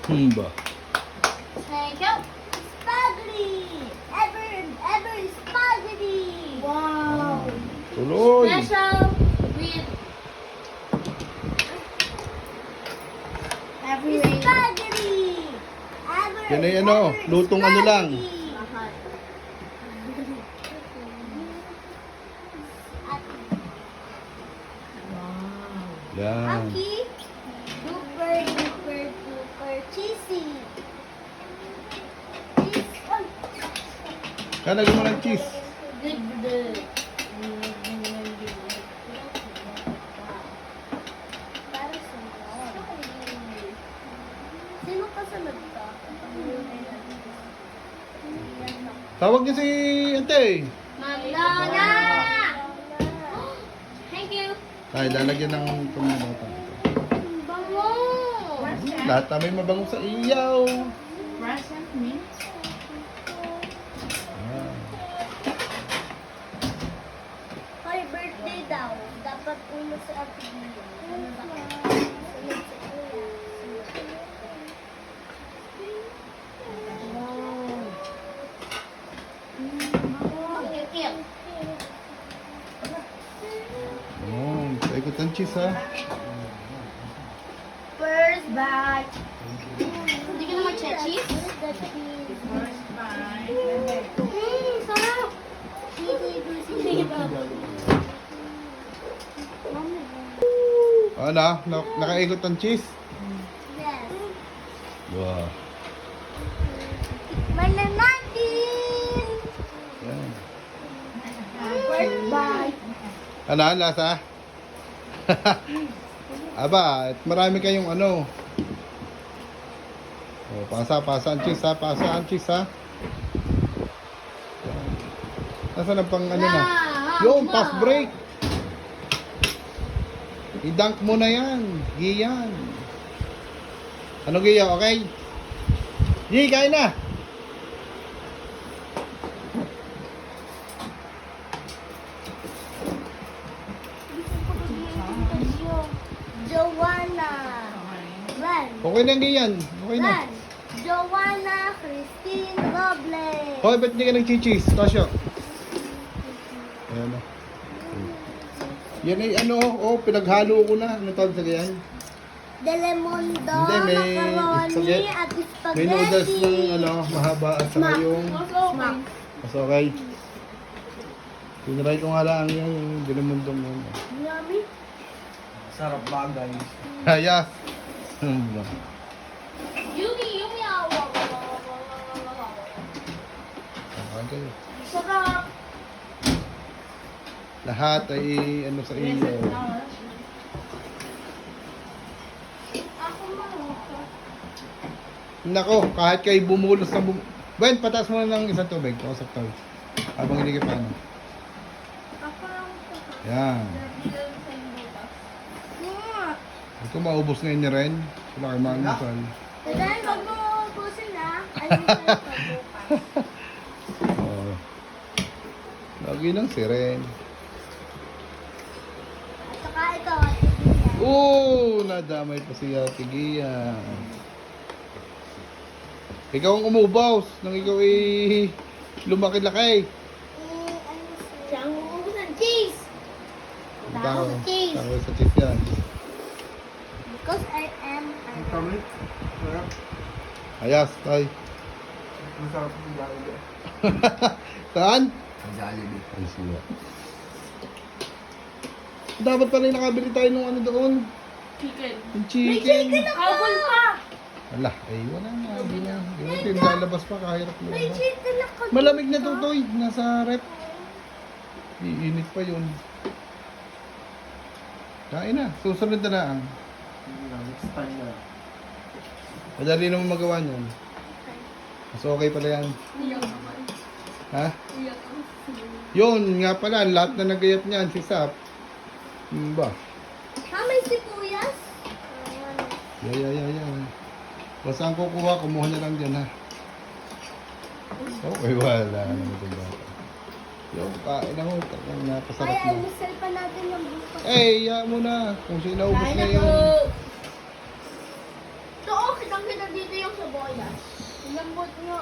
Ba? Thank you. Spaghetti. Ever spaghetti. Wow. Tuloy. Special with every spaghetti. Yan ay ano, lutong ano lang. Yan. Aki, super cheesy. Cheese. Kalagyan mo ng cheese. Good. Para sa sino kasunod ka? Tawag niyo si Ante. Mandana! Thank you. Ay, lalagyan ng tumulata. Bango! Lahat na may mabango sa iyaw. Present me? Ah. Hoy, birthday daw. Dapat ulo sa Ate Gio. Ano ba? Sunod sa kuya. Wow. Cute. Oh, ikot ang cheese ha. First bite. Hindi ka na mag-cheese? First bite. Sarap! Ano? Nakaikot ang cheese? Yes. Wow. Tikman natin! Yan. First bite. Ano, lasa? Aba, marami kayong ano. Oh, pasa ang cheese ha. Pasa ang cheese ha. Yan. Nasaan ang pang ano na? Yung fast break. I-dunk mo na yan. Giyan. Ano giya, okay? Gi, kain na. Joanna. Ren. Okay na giyan. Okay na. Ren. Joanna Christine Robles. Hoy, ba't hindi ka nag-cheese? Tasyo. Ayan na. Yan ay ano, oh, pinaghalo ko na. Ano tawag sa ganyan? Delemondo, Hindi, may macaroni, spaghetti. at spaghetti. May noodles ng ano, mahaba at saka Smack. yung... Smack. Mas okay. Tinry ko nga lang yung dinamundong yun. Yummy. Sarap bagay. Hayas. Yummy. Okay. Sarap. Lahat ay ano sa iyo. Ako Nako, kahit kayo bumulos na Ben, pataas mo na ng isang tubig. Kausap tayo. Habang hindi ka paano. lang. Yan. Ito maubos na yun ni Ren. Sila kayo maangasal. Then, wag mo ubusin ha. Ayun na pagbukas. Oo. Lagi lang si Ren. At saka ito. Nadamay pa si Ate Gia. Ikaw ang umubaws nang ikaw ay lumaki-laki. Siya ang uubos ng cheese. Tao sa cheese. Tao sa cheese yan. Because I am Kami? Sarap. Ayas, tay. Masarap yung Jollibee. Saan? Ang Jollibee. Ay, siya. Dapat pala yung nakabili tayo nung ano doon. Chicken. Yung chicken. Habol pa! Ala, ay wala na. Hindi na. Hindi na pinalabas pa. Kahirap na. May chicken ako. Malamig na tutoy. Nasa rep. Iinit pa yun. Kain na. Susunod na lang. Next time na. Madali naman magawa niyan. Mas okay pala yan. Iyak naman. Ha? Iyak naman. Yun nga pala. Lahat na nagayat niyan. Si Sap. Ba? Ha, may sibuyas? Yeah. Basta ang kukuha, kumuha na lang dyan ha. Okay, wala naman itong bata. Yung kain ako, napasarap Ay, na. almusal pa natin yung bukas. Eh, iya mo na. Kung sinaubos Kain na na yun. po. Ito, okay kitang kita dito yung saboyas. Lambot nga.